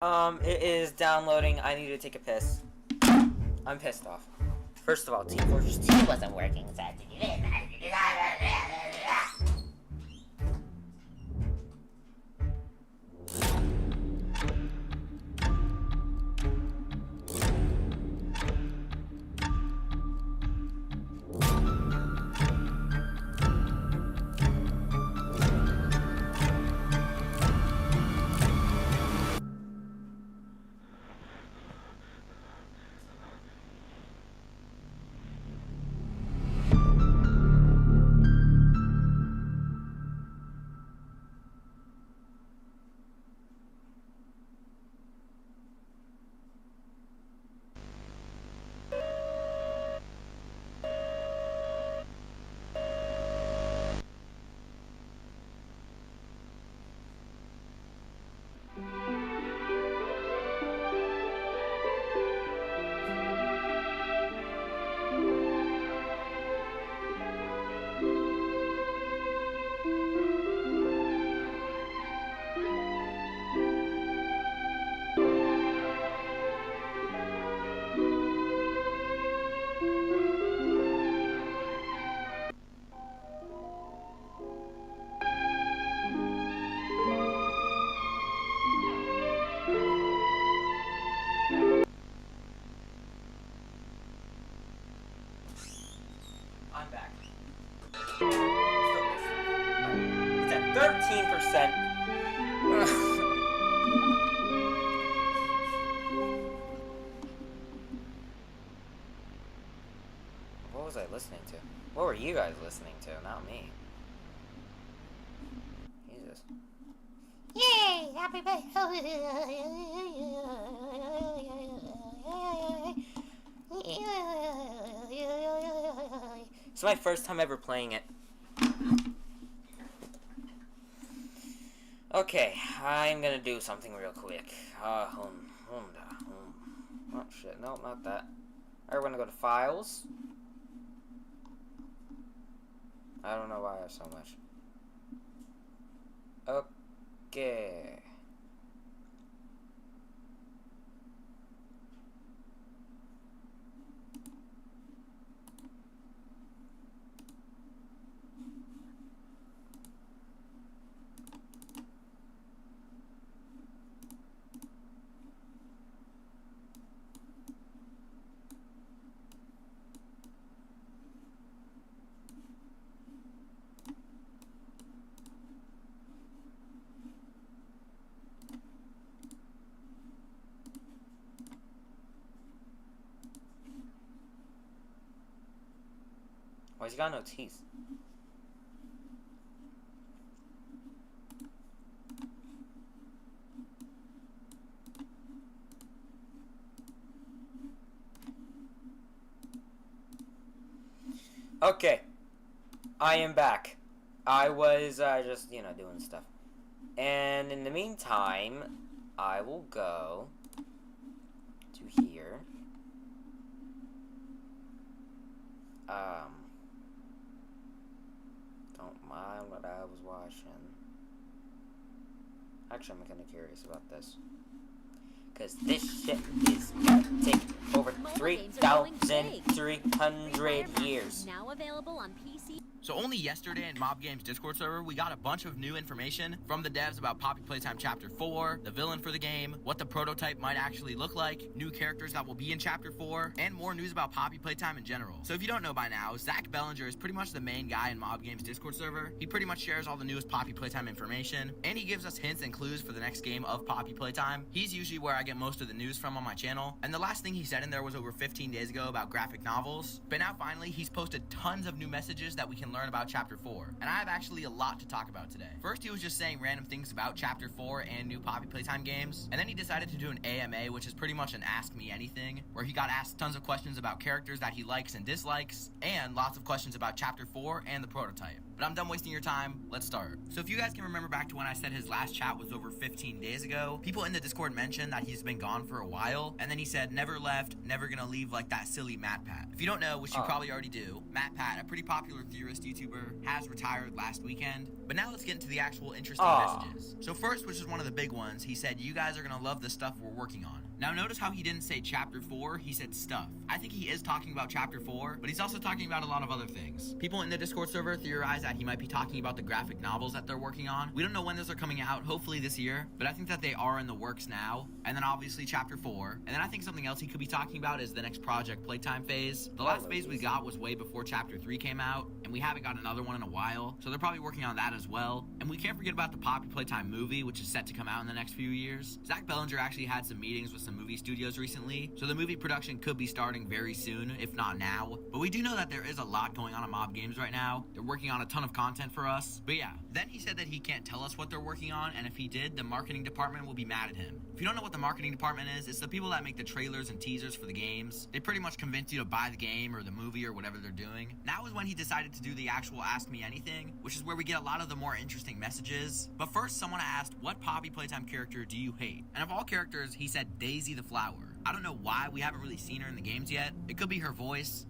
It is downloading. I need to take a piss. I'm pissed off. First of all, Team Fortress 2 wasn't working, so I had to do this. I'm back. Still missing. It's at 13%. What was I listening to? What were you guys listening to? Not me. Jesus. Yay! Happy It's my first time ever playing it. Okay, I'm gonna do something real quick. Oh shit, no, not that. Alright, we're gonna go to Files. I don't know why I have so much. Okay. Why he's got no teeth? Okay, I am back. I was just, doing stuff. And in the meantime, I will go to here. Don't mind what I was watching. Actually, I'm kind of curious about this. Because this shit is gonna take over 3,300 years. Now available on PC. So only yesterday in Mob Games Discord server, we got a bunch of new information from the devs about Poppy Playtime Chapter 4, the villain for the game, what the prototype might actually look like, new characters that will be in Chapter 4, and more news about Poppy Playtime in general. So if you don't know by now, Zach Bellinger is pretty much the main guy in Mob Games Discord server. He pretty much shares all the newest Poppy Playtime information, and he gives us hints and clues for the next game of Poppy Playtime. He's usually where I get most of the news from on my channel, and the last thing he said in there was over 15 days ago about graphic novels. But now finally, he's posted tons of new messages that we can learn about Chapter 4, and I have actually a lot to talk about today. First, he was just saying random things about Chapter 4 and new Poppy Playtime games, and then he decided to do an AMA, which is pretty much an Ask Me Anything, where he got asked tons of questions about characters that he likes and dislikes, and lots of questions about Chapter 4 and the prototype. But I'm done wasting your time. Let's start. So if you guys can remember back to when I said his last chat was over 15 days ago, people in the Discord mentioned that he's been gone for a while, and then he said never left, never gonna leave like that silly MatPat. If you don't know, which you probably already do, MatPat, a pretty popular theorist YouTuber, has retired last weekend. But now let's get into the actual interesting messages. So first, which is one of the big ones, he said, you guys are gonna love the stuff we're working on. Now notice how he didn't say chapter 4, he said stuff. I think he is talking about chapter 4, but he's also talking about a lot of other things. People in the Discord server theorize that he might be talking about the graphic novels that they're working on. We don't know when those are coming out, hopefully this year, but I think that they are in the works now. And then obviously chapter 4. And then I think something else he could be talking about is the next project Playtime phase. The last phase we got was way before chapter 3 came out, and we haven't got another one in a while, so they're probably working on that as well. And we can't forget about the Poppy Playtime movie, which is set to come out in the next few years. Zach Bellinger actually had some meetings with some movie studios recently, so the movie production could be starting very soon, if not now. But we do know that there is a lot going on at Mob Games right now. They're working on a ton of content for us. But yeah, then he said that he can't tell us what they're working on, and if he did, the marketing department will be mad at him. If you don't know what the marketing department is, it's the people that make the trailers and teasers for the games. They pretty much convince you to buy the game or the movie or whatever they're doing. Now is when he decided to do the actual Ask Me Anything, which is where we get a lot of the more interesting messages. But first, someone asked, what Poppy Playtime character do you hate? And of all characters, he said Daisy the Flower. I don't know why we haven't really seen her in the games yet. It could be her voice.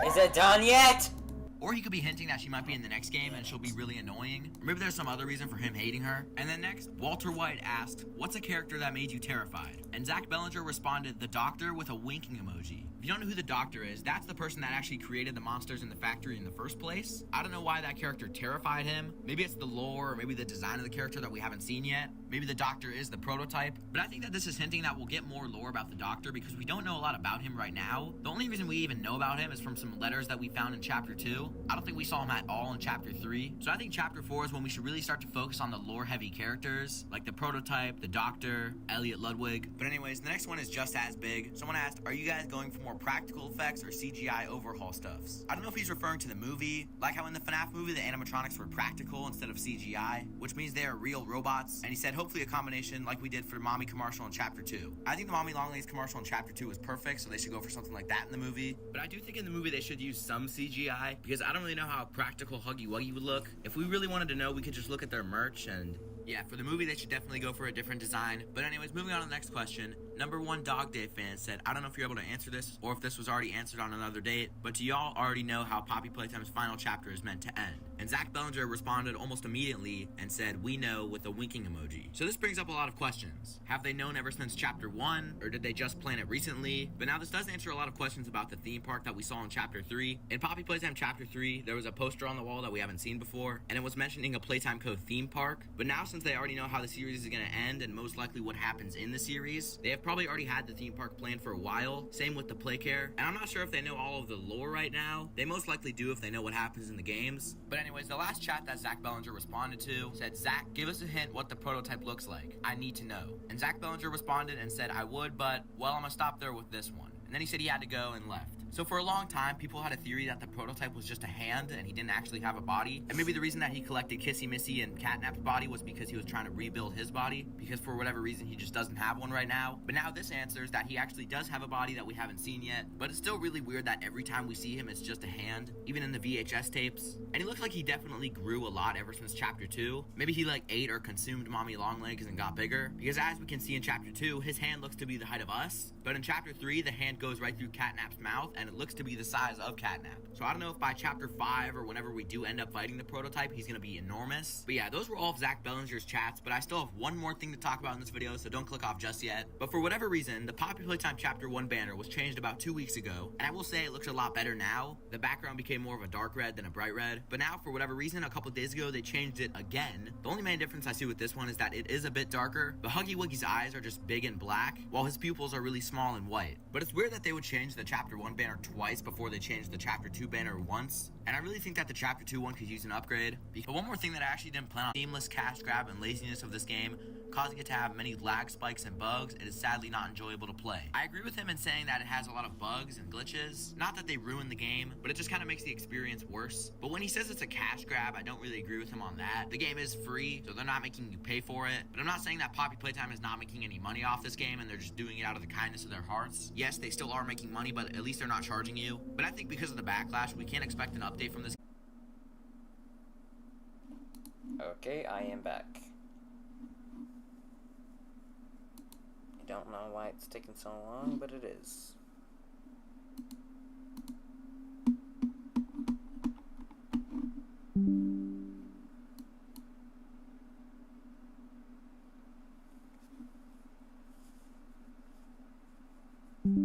Is it done yet? Or he could be hinting that she might be in the next game and she'll be really annoying. Or maybe there's some other reason for him hating her. And then next, Walter White asked, what's a character that made you terrified? And Zach Bellinger responded, the Doctor, with a winking emoji. If you don't know who the Doctor is, that's the person that actually created the monsters in the factory in the first place. I don't know why that character terrified him. Maybe it's the lore, or maybe the design of the character that we haven't seen yet. Maybe the Doctor is the prototype. But I think that this is hinting that we'll get more lore about the Doctor because we don't know a lot about him right now. The only reason we even know about him is from some letters that we found in chapter 2. I don't think we saw him at all in chapter 3. So I think chapter 4 is when we should really start to focus on the lore heavy characters, like the prototype, the Doctor, Elliot Ludwig. But anyways, the next one is just as big. Someone asked, are you guys going for more practical effects or CGI overhaul stuffs? I don't know if he's referring to the movie, like how in the FNAF movie the animatronics were practical instead of CGI, which means they are real robots. And he said hopefully a combination like we did for Mommy commercial in chapter 2. I think the Mommy Longlegs commercial in chapter 2 was perfect, so they should go for something like that in the movie. But I do think in the movie they should use some CGI because I don't really know how a practical Huggy Wuggy would look. If we really wanted to know, we could just look at their merch, and yeah, for the movie, they should definitely go for a different design. But anyways, moving on to the next question. Number 1 Dog Day fan said, I don't know if you're able to answer this or if this was already answered on another date, but do y'all already know how Poppy Playtime's final chapter is meant to end? And Zach Bellinger responded almost immediately and said, we know, with a winking emoji. So this brings up a lot of questions. Have they known ever since chapter 1, or did they just plan it recently? But now this does answer a lot of questions about the theme park that we saw in chapter 3. In Poppy Playtime chapter 3, there was a poster on the wall that we haven't seen before, and it was mentioning a Playtime Co. theme park. But now since they already know how the series is going to end and most likely what happens in the series, they have probably already had the theme park planned for a while. Same with the Playcare. And I'm not sure if they know all of the lore right now. They most likely do if they know what happens in the games. But anyways, the last chat that Zach Bellinger responded to said, Zach, give us a hint what the prototype looks like. I need to know. And Zach Bellinger responded and said, I would, but, well, I'm gonna stop there with this one. And then he said he had to go and left. So for a long time, people had a theory that the prototype was just a hand and he didn't actually have a body. And maybe the reason that he collected Kissy Missy and Catnap's body was because he was trying to rebuild his body, because for whatever reason he just doesn't have one right now. But now this answers that he actually does have a body that we haven't seen yet. But it's still really weird that every time we see him, it's just a hand, even in the VHS tapes. And he looks like he definitely grew a lot ever since chapter 2. Maybe he like ate or consumed Mommy Longlegs and got bigger, because as we can see in chapter 2, his hand looks to be the height of us. But in chapter 3, the hand goes right through Catnap's mouth and it looks to be the size of Catnap. So I don't know if by chapter 5 or whenever we do end up fighting the prototype, he's gonna be enormous. But yeah, those were all of Zach Bellinger's chats, but I still have one more thing to talk about in this video, so don't click off just yet. But for whatever reason, the Poppy Playtime chapter 1 banner was changed about 2 weeks ago, and I will say it looks a lot better now. The background became more of a dark red than a bright red, but now for whatever reason, a couple days ago, they changed it again. The only main difference I see with this one is that it is a bit darker. The Huggy Wuggy's eyes are just big and black, while his pupils are really small and white. But it's weird that they would change the chapter 1 banner twice before they changed the chapter 2 banner once, and I really think that the chapter 2 one could use an upgrade. But one more thing that I actually didn't plan on: seamless cash grab and laziness of this game, causing it to have many lag spikes and bugs. It is sadly not enjoyable to play. I agree with him in saying that it has a lot of bugs and glitches. Not that they ruin the game, but it just kind of makes the experience worse. But when he says it's a cash grab, I don't really agree with him on that. The game is free, so they're not making you pay for it. But I'm not saying that Poppy Playtime is not making any money off this game and they're just doing it out of the kindness of their hearts. Yes, they still are making money, but at least they're not charging you. But I think because of the backlash, we can't expect an update from this. Okay, I am back. I don't know why it's taking so long, but it is.